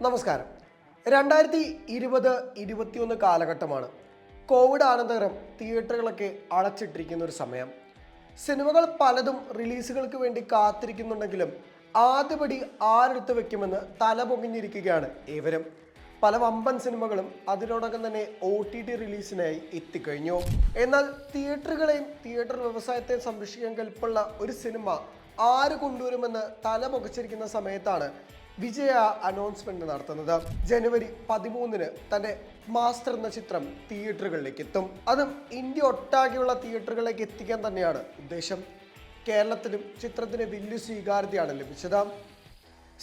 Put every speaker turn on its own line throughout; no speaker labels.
നമസ്കാരം. 2020-21 കാലഘട്ടമാണ്. കോവിഡ് അനന്തരം തിയേറ്ററുകളൊക്കെ അടച്ചിട്ടിരിക്കുന്ന ഒരു സമയം. സിനിമകൾ പലതും റിലീസുകൾക്ക് വേണ്ടി കാത്തിരിക്കുന്നുണ്ടെങ്കിലും ആദ്യപടി ആരെടുത്ത് വെക്കുമെന്ന് തലപൊങ്ങിഞ്ഞിരിക്കുകയാണ് ഏവരും. പല വമ്പൻ സിനിമകളും അതിനോടകം തന്നെ OTT റിലീസിനായി എത്തിക്കഴിഞ്ഞു. എന്നാൽ തിയേറ്ററുകളെയും തിയേറ്റർ വ്യവസായത്തെയും സംരക്ഷിക്കാൻ കെൽപ്പുള്ള ഒരു സിനിമ ആര് കൊണ്ടുവരുമെന്ന് തലപൊകച്ചിരിക്കുന്ന സമയത്താണ് വിജയ അനൗൺസ്മെന്റ് നടത്തുന്നത്. ജനുവരി 13-ന് തന്റെ മാസ്റ്റർ എന്ന ചിത്രം തിയേറ്ററുകളിലേക്ക് എത്തും. അതും ഇന്ത്യ ഒട്ടാകെയുള്ള തിയേറ്ററുകളിലേക്ക് എത്തിക്കാൻ തന്നെയാണ് ഉദ്ദേശം. കേരളത്തിലും ചിത്രത്തിന് വലിയ സ്വീകാര്യതയാണ് ലഭിച്ചത്.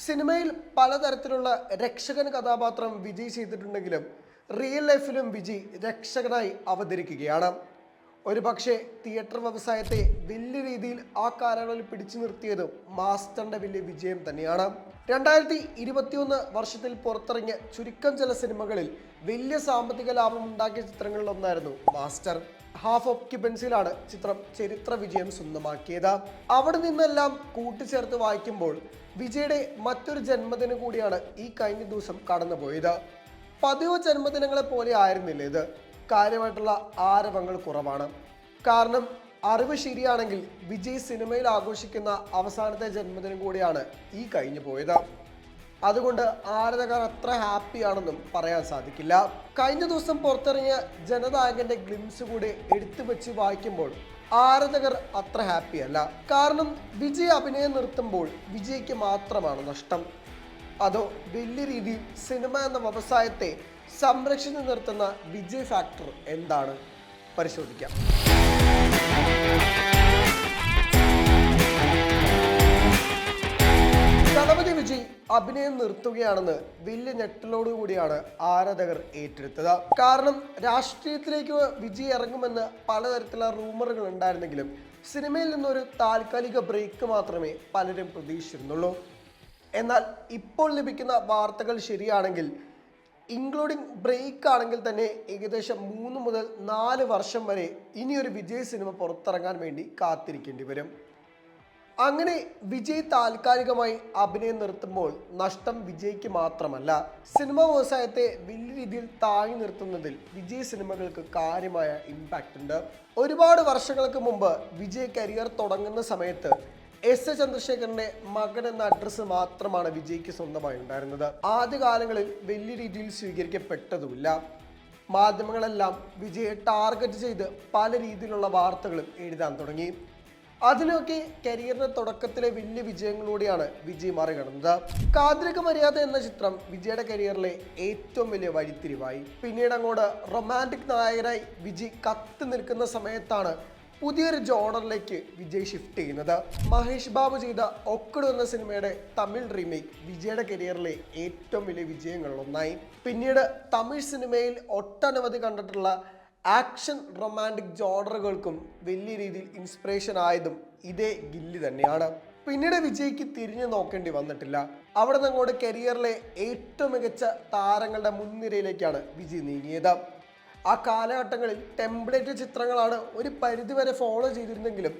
സിനിമയിൽ പലതരത്തിലുള്ള രക്ഷകൻ കഥാപാത്രം വിജയ് ചെയ്തിട്ടുണ്ടെങ്കിലും റിയൽ ലൈഫിലും വിജയ് രക്ഷകനായി അവതരിക്കുകയാണ്. ഒരു പക്ഷേ തിയേറ്റർ വ്യവസായത്തെ വലിയ രീതിയിൽ ആ കാലയളവിൽ പിടിച്ചു നിർത്തിയത് മാസ്റ്ററിന്റെ വലിയ വിജയം തന്നെയാണ്. 2021 വർഷത്തിൽ പുറത്തിറങ്ങിയ ചുരുക്കം ചില സിനിമകളിൽ വലിയ സാമ്പത്തിക ലാഭം ഉണ്ടാക്കിയ ചിത്രങ്ങളിൽ ഒന്നായിരുന്നു മാസ്റ്റർ. ഹാഫ് ഓക്യുപ്പൻസിയിലാണ് ചിത്രം ചരിത്ര വിജയം സ്വന്തമാക്കിയത്. അവിടെ നിന്നെല്ലാം കൂട്ടിച്ചേർത്ത് വായിക്കുമ്പോൾ വിജയുടെ മറ്റൊരു ജന്മദിനം കൂടിയാണ് ഈ കഴിഞ്ഞ ദിവസം കടന്നുപോയത്. പതിവ് ജന്മദിനങ്ങളെ പോലെ ആയിരുന്നില്ല ഇത്. കാര്യമായിട്ടുള്ള ആരവങ്ങൾ കുറവാണ്. കാരണം അറിവ് ശരിയാണെങ്കിൽ വിജയ് സിനിമയിൽ ആഘോഷിക്കുന്ന അവസാനത്തെ ജന്മദിനം കൂടിയാണ് ഈ കഴിഞ്ഞു പോയത്. അതുകൊണ്ട് ആരാധകർ അത്ര ഹാപ്പിയാണെന്നും പറയാൻ സാധിക്കില്ല. കഴിഞ്ഞ ദിവസം പുറത്തിറങ്ങിയ ജനനായകന്റെ ഗ്ലിംസ് കൂടി എടുത്തു വെച്ച് വായിക്കുമ്പോൾ ആരാധകർ അത്ര ഹാപ്പി അല്ല. കാരണം വിജയ് അഭിനയം നിർത്തുമ്പോൾ വിജയ്ക്ക് മാത്രമാണ് നഷ്ടം. അതോ വലിയ രീതിയിൽ സിനിമ എന്ന വ്യവസായത്തെ സംരക്ഷിച്ചു നിർത്തുന്ന വിജയ് ഫാക്ടർ എന്താണ്? പരിശോധിക്കാം. ദളപതി വിജയ് അഭിനയം നിർത്തുകയാണെന്ന് വലിയ ഞെട്ടലോടുകൂടിയാണ് ആരാധകർ ഏറ്റെടുത്തത്. കാരണം രാഷ്ട്രീയത്തിലേക്ക് വിജയ് ഇറങ്ങുമെന്ന് പലതരത്തിലുള്ള റൂമറുകൾ ഉണ്ടായിരുന്നെങ്കിലും സിനിമയിൽ നിന്നൊരു താൽക്കാലിക ബ്രേക്ക് മാത്രമേ പലരും പ്രതീക്ഷിച്ചിരുന്നുള്ളൂ. എന്നാൽ ഇപ്പോൾ ലഭിക്കുന്ന വാർത്തകൾ ശരിയാണെങ്കിൽ ഇൻക്ലൂഡിംഗ് ബ്രേക്ക് ആണെങ്കിൽ തന്നെ ഏകദേശം 3 മുതൽ 4 വർഷം വരെ ഇനിയൊരു വിജയ് സിനിമ പുറത്തിറങ്ങാൻ വേണ്ടി കാത്തിരിക്കേണ്ടി വരും. അങ്ങനെ വിജയ് താൽക്കാലികമായി അഭിനയം നിർത്തുമ്പോൾ നഷ്ടം വിജയ്ക്ക് മാത്രമല്ല, സിനിമാ വ്യവസായത്തെ വലിയ രീതിയിൽ താങ്ങി നിർത്തുന്നതിൽ വിജയ് സിനിമകൾക്ക് കാര്യമായ ഇമ്പാക്റ്റ് ഉണ്ട്. ഒരുപാട് വർഷങ്ങൾക്ക് മുമ്പ് വിജയ് കരിയർ തുടങ്ങുന്ന സമയത്ത് S. ചന്ദ്രശേഖരന്റെ മകൻ എന്ന അഡ്രസ്സ് മാത്രമാണ് വിജയ്ക്ക് സ്വന്തമായി ഉണ്ടായിരുന്നത്. ആദ്യകാലങ്ങളിൽ വലിയ രീതിയിൽ സ്വീകരിക്കപ്പെട്ടതുമില്ല. മാധ്യമങ്ങളെല്ലാം വിജയെ ടാർഗറ്റ് ചെയ്ത് പല രീതിയിലുള്ള വാർത്തകളും എഴുതാൻ തുടങ്ങി. അതിനൊക്കെ കരിയറിന്റെ തുടക്കത്തിലെ വലിയ വിജയങ്ങളിലൂടെയാണ് വിജയ് മറികടന്നത്. കാതിരക മര്യാദ എന്ന ചിത്രം വിജയുടെ കരിയറിലെ ഏറ്റവും വലിയ വഴിത്തിരിവായി. പിന്നീട് അങ്ങോട്ട് റൊമാൻറ്റിക് നായകനായി വിജയ് കത്തി നിൽക്കുന്ന സമയത്താണ് പുതിയൊരു ജോണറിലേക്ക് വിജയ് ഷിഫ്റ്റ് ചെയ്യുന്നത്. മഹേഷ് ബാബു ചെയ്ത ഒക്കടു എന്ന സിനിമയുടെ തമിഴ് റീമേക്ക് വിജയുടെ കരിയറിലെ ഏറ്റവും വലിയ വിജയങ്ങളിലൊന്നായി. പിന്നീട് തമിഴ് സിനിമയിൽ ഒട്ടനവധി കണ്ടിട്ടുള്ള ആക്ഷൻ റൊമാൻറ്റിക് ജോണറുകൾക്കും വലിയ രീതിയിൽ ഇൻസ്പിറേഷൻ ആയതും ഇതേ ഗില്ലി തന്നെയാണ്. പിന്നീട് വിജയ്ക്ക് തിരിഞ്ഞു നോക്കേണ്ടി വന്നിട്ടില്ല. അവിടെ നിന്ന് അങ്ങോട്ട് കരിയറിലെ ഏറ്റവും മികച്ച താരങ്ങളുടെ മുൻനിരയിലേക്കാണ് വിജയ് നീങ്ങിയത്. ആ കാലഘട്ടങ്ങളിൽ ടെംപ്ലേറ്റ് ചിത്രങ്ങളാണ് ഒരു പരിധിവരെ ഫോളോ ചെയ്തിരുന്നെങ്കിലും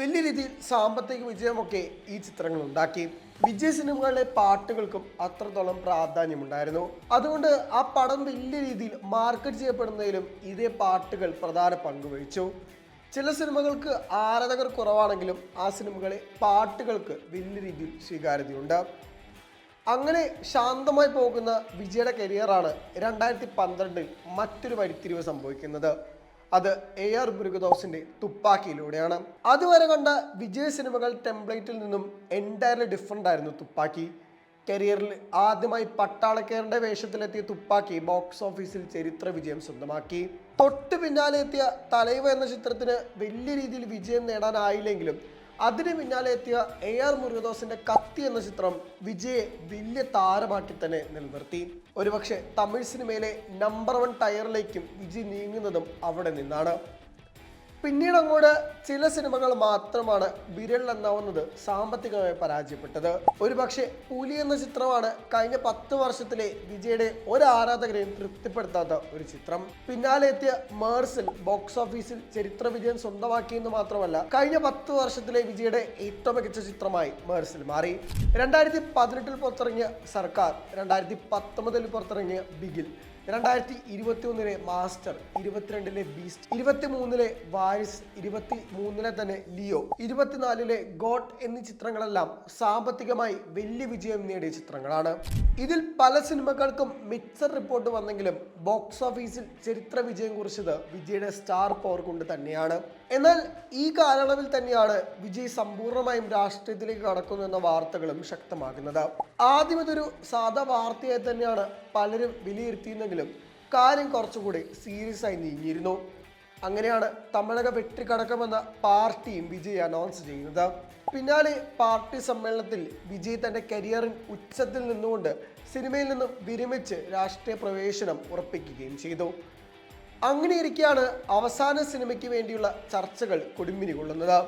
വലിയ രീതിയിൽ സാമ്പത്തിക വിജയമൊക്കെ ഈ ചിത്രങ്ങൾ ഉണ്ടാക്കി. വിജയ് സിനിമകളിലെ പാട്ടുകൾക്കും അത്രത്തോളം പ്രാധാന്യമുണ്ടായിരുന്നു. അതുകൊണ്ട് ആ പടം വലിയ രീതിയിൽ മാർക്കറ്റ് ചെയ്യപ്പെടുന്നതിലും ഇതേ പാട്ടുകൾ പ്രധാന പങ്കുവഹിച്ചു. ചില സിനിമകൾക്ക് ആരാധകർ കുറവാണെങ്കിലും ആ സിനിമകളെ പാട്ടുകൾക്ക് വലിയ രീതിയിൽ സ്വീകാര്യതയുണ്ട്. അങ്ങനെ ശാന്തമായി പോകുന്ന വിജയുടെ കരിയറാണ് 2012 മറ്റൊരു വഴിത്തിരിവ് സംഭവിക്കുന്നത്. അത് AR മുരുകദോസിന്റെ തുപ്പാക്കിയിലൂടെയാണ്. അതുവരെ കണ്ട വിജയ് സിനിമകൾ ടെംപ്ലേറ്റിൽ നിന്നും എൻറ്റയർലി ഡിഫറെൻ്റ് ആയിരുന്നു തുപ്പാക്കി. കരിയറിൽ ആദ്യമായി പട്ടാളക്കാരൻ്റെ വേഷത്തിലെത്തിയ തുപ്പാക്കി ബോക്സ് ഓഫീസിൽ ചരിത്ര വിജയം സ്വന്തമാക്കി. തൊട്ട് പിന്നാലെ എത്തിയ തലൈവ എന്ന ചിത്രത്തിന് വലിയ രീതിയിൽ വിജയം നേടാനായില്ലെങ്കിലും അതിന് പിന്നാലെ എത്തിയ AR മുരുകദോസിന്റെ കത്തി എന്ന ചിത്രം വിജയെ വലിയ താരമാക്കി തന്നെ നിലനിർത്തി. ഒരുപക്ഷെ തമിഴ് സിനിമയിലെ നമ്പർ 1 ടയറിലേക്കും വിജയ് നീങ്ങുന്നതും അവിടെ നിന്നാണ്. പിന്നീട് അങ്ങോട്ട് ചില സിനിമകൾ മാത്രമാണ് വിരലിലെണ്ണാവുന്നത് സാമ്പത്തികമായി പരാജയപ്പെട്ടത്. ഒരുപക്ഷെ പുലി എന്ന ചിത്രമാണ് കഴിഞ്ഞ 10 വർഷത്തിലെ വിജയുടെ ഒരു ആരാധകരെയും തൃപ്തിപ്പെടുത്താത്ത ഒരു ചിത്രം. പിന്നാലെ എത്തിയ മേഴ്സൽ ബോക്സ് ഓഫീസിൽ ചരിത്ര വിജയം സ്വന്തമാക്കിയെന്ന് മാത്രമല്ല, കഴിഞ്ഞ 10 വർഷത്തിലെ വിജയുടെ ഏറ്റവും മികച്ച ചിത്രമായി മേഴ്സൽ മാറി. 2018 പുറത്തിറങ്ങിയ സർക്കാർ, 2019 പുറത്തിറങ്ങിയ ബിഗിൽ, 2021 മാസ്റ്റർ, 22 ബീസ്റ്റ്, 23 വാരിസ്, 23 തന്നെ ലിയോ, 24 ഗോട്ട് എന്നീ ചിത്രങ്ങളെല്ലാം സാമ്പത്തികമായി വലിയ വിജയം നേടിയ ചിത്രങ്ങളാണ്. ഇതിൽ പല സിനിമകൾക്കും മിക്സഡ് റിപ്പോർട്ട് വന്നെങ്കിലും ബോക്സ് ഓഫീസിൽ ചരിത്ര വിജയം കുറിച്ചത് വിജയുടെ സ്റ്റാർ പവർ കൊണ്ട് തന്നെയാണ്. എന്നാൽ ഈ കാലയളവിൽ തന്നെയാണ് വിജയ് സമ്പൂർണ്ണമായും രാഷ്ട്രീയത്തിലേക്ക് കടക്കുന്നു എന്ന വാർത്തകളും ശക്തമാകുന്നത്. ആദ്യം ഇതൊരു സാധാ വാർത്തയായി തന്നെയാണ് പലരും വിലയിരുത്തിയെങ്കിലും കാര്യം കുറച്ചുകൂടി സീരിയസ് ആയി നീങ്ങിയിരുന്നു. അങ്ങനെയാണ് തമിഴക വെട്ടിക്കടക്കമെന്ന പാർട്ടിയും വിജയ് അനൗൺസ് ചെയ്യുന്നത്. പിന്നാലെ പാർട്ടി സമ്മേളനത്തിൽ വിജയ് തന്റെ കരിയറിൻ ഉച്ചത്തിൽ നിന്നുകൊണ്ട് സിനിമയിൽ നിന്നും വിരമിച്ച് രാഷ്ട്രീയ പ്രവേശനം ഉറപ്പിക്കുകയും ചെയ്തു. അങ്ങനെയിരിക്കെയാണ് അവസാന സിനിമയ്ക്ക് വേണ്ടിയുള്ള ചർച്ചകൾ കൊടുമ്പിരി കൊള്ളുന്നത്.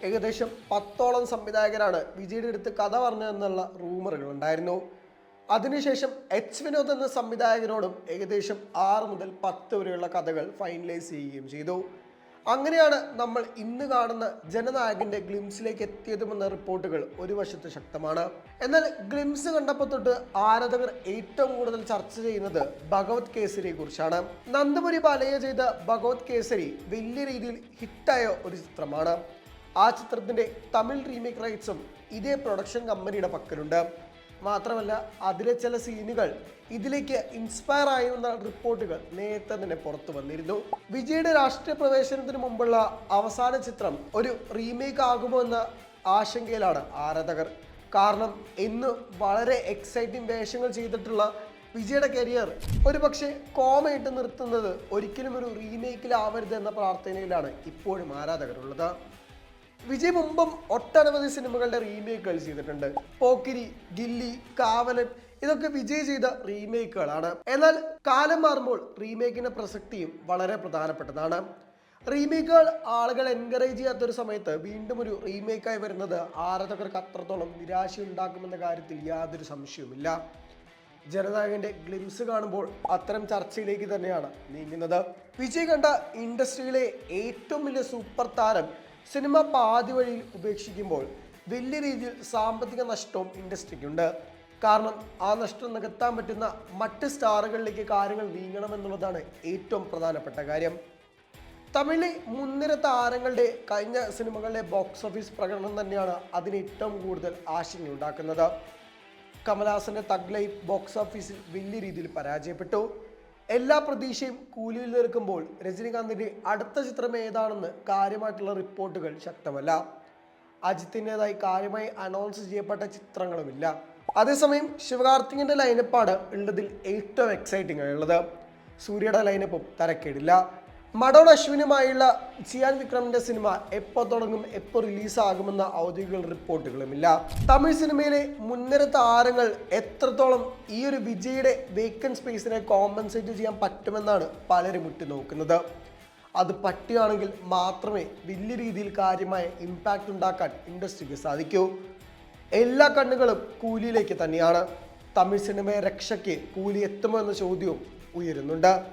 ഏകദേശം 10ഓളം സംവിധായകരാണ് വിജയുടെ അടുത്ത് കഥ പറഞ്ഞതെന്നുള്ള റൂമറുകൾ ഉണ്ടായിരുന്നു. അതിനുശേഷം എച്ച് വിനോദ് എന്ന സംവിധായകനോടും ഏകദേശം 6 മുതൽ 10 വരെയുള്ള കഥകൾ ഫൈനലൈസ് ചെയ്യുകയും ചെയ്തു. അങ്ങനെയാണ് നമ്മൾ ഇന്ന് കാണുന്ന ജനനായകന്റെ ഗ്ലിംസിലേക്ക് എത്തിയതുമെന്ന റിപ്പോർട്ടുകൾ ഒരു വശത്ത് ശക്തമാണ്. എന്നാൽ ഗ്ലിംസ് കണ്ടപ്പോൾ തൊട്ട് ആരാധകർ ഏറ്റവും കൂടുതൽ ചർച്ച ചെയ്യുന്നത് ഭഗവത് കേസരിയെ കുറിച്ചാണ്. നന്ദമുരി ബാലയ്യ ചെയ്ത ഭഗവത് കേസരി വലിയ രീതിയിൽ ഹിറ്റായ ഒരു ചിത്രമാണ്. ആ ചിത്രത്തിന്റെ തമിഴ് റീമേക്ക് റൈറ്റ്സും ഇതേ പ്രൊഡക്ഷൻ കമ്പനിയുടെ പക്കലുണ്ട്. മാത്രമല്ല അതിലെ ചില സീനുകൾ ഇതിലേക്ക് ഇൻസ്പയർ ആയെന്ന റിപ്പോർട്ടുകൾ നേരത്തെ തന്നെ പുറത്തു വന്നിരുന്നു. വിജയുടെ രാഷ്ട്രീയ പ്രവേശനത്തിന് മുമ്പുള്ള അവസാന ചിത്രം ഒരു റീമേക്ക് ആകുമോ എന്ന ആശങ്കയിലാണ് ആരാധകർ. കാരണം ഇന്ന് വളരെ എക്സൈറ്റിംഗ് വേഷങ്ങൾ ചെയ്തിട്ടുള്ള വിജയുടെ കരിയർ ഒരുപക്ഷെ കോമയിട്ട് നിർത്തുന്നത് ഒരിക്കലും ഒരു റീമേക്കിലാവരുത് എന്ന പ്രാർത്ഥനയിലാണ് ഇപ്പോഴും ആരാധകരുള്ളത്. വിജയ് മുമ്പും ഒട്ടനവധി സിനിമകളുടെ റീമേക്കുകൾ ചെയ്തിട്ടുണ്ട്. പോക്കിരി, ഗില്ലി, കാവലൻ ഇതൊക്കെ വിജയ് ചെയ്ത റീമേക്കുകളാണ്. എന്നാൽ കാലം മാറുമ്പോൾ റീമേക്കിന്റെ പ്രസക്തിയും വളരെ പ്രധാനപ്പെട്ടതാണ്. റീമേക്കുകൾ ആളുകൾ എൻകറേജ് ചെയ്യാത്തൊരു സമയത്ത് വീണ്ടും ഒരു റീമേക്കായി വരുന്നത് ആരാധകർക്ക് അത്രത്തോളം നിരാശയുണ്ടാക്കുമെന്ന കാര്യത്തിൽ യാതൊരു സംശയവുമില്ല. ജനനായകന്റെ ഗ്ലിംസ് കാണുമ്പോൾ അത്തരം ചർച്ചയിലേക്ക് തന്നെയാണ് നീങ്ങുന്നത്. വിജയ് കണ്ട ഇൻഡസ്ട്രിയിലെ ഏറ്റവും വലിയ സൂപ്പർ താരം സിനിമ പാതി വഴിയിൽ ഉപേക്ഷിക്കുമ്പോൾ വലിയ രീതിയിൽ സാമ്പത്തിക നഷ്ടവും ഇൻഡസ്ട്രിക്കുണ്ട്. കാരണം ആ നഷ്ടം നികത്താൻ പറ്റുന്ന മറ്റ് സ്റ്റാറുകളിലേക്ക് കാര്യങ്ങൾ നീങ്ങണമെന്നുള്ളതാണ് ഏറ്റവും പ്രധാനപ്പെട്ട കാര്യം. തമിഴിലെ മുൻനിര താരങ്ങളുടെ കഴിഞ്ഞ സിനിമകളിലെ ബോക്സ് ഓഫീസ് പ്രകടനം തന്നെയാണ് അതിന് ഏറ്റവും കൂടുതൽ ആശങ്കയുണ്ടാക്കുന്നത്. കമൽഹാസന്റെ തഗ് ലൈഫ് ബോക്സ് ഓഫീസിൽ വലിയ രീതിയിൽ പരാജയപ്പെട്ടു. എല്ലാ പ്രതീക്ഷയും കൂലിയിൽ നിൽക്കുമ്പോൾ രജനികാന്തിന്റെ അടുത്ത ചിത്രം ഏതാണെന്ന് കാര്യമായിട്ടുള്ള റിപ്പോർട്ടുകൾ ശക്തമല്ല. അജിത്തിൻ്റെതായി കാര്യമായി അനൗൺസ് ചെയ്യപ്പെട്ട ചിത്രങ്ങളുമില്ല. അതേസമയം ശിവകാർത്തികന്റെ ലൈനപ്പാണ് ഉള്ളതിൽ ഏറ്റവും എക്സൈറ്റിംഗ് ആയുള്ളത്. സൂര്യയുടെ ലൈനപ്പും തരക്കേടില്ല. മഡോൺ അശ്വിനുമായുള്ള ചിയാൻ വിക്രമിന്റെ സിനിമ എപ്പോൾ തുടങ്ങും, എപ്പോൾ റിലീസാകുമെന്ന ഔദ്യോഗിക റിപ്പോർട്ടുകളുമില്ല. തമിഴ് സിനിമയിലെ മുൻനിര താരങ്ങൾ എത്രത്തോളം ഈ ഒരു വിജയുടെ വേക്കൻറ്റ് സ്പേസിനെ കോമ്പൻസേറ്റ് ചെയ്യാൻ പറ്റുമെന്നാണ് പലരും ഉറ്റുനോക്കുന്നത്. അത് പറ്റുകയാണെങ്കിൽ മാത്രമേ വലിയ രീതിയിൽ കാര്യമായ ഇമ്പാക്റ്റ് ഉണ്ടാക്കാൻ ഇൻഡസ്ട്രിക്ക് സാധിക്കൂ. എല്ലാ കണ്ണുകളും കൂലിയിലേക്ക് തന്നെയാണ്. തമിഴ് സിനിമയെ രക്ഷയ്ക്ക് കൂലി എത്തുമോ എന്ന ചോദ്യവും ഉയരുന്നുണ്ട്.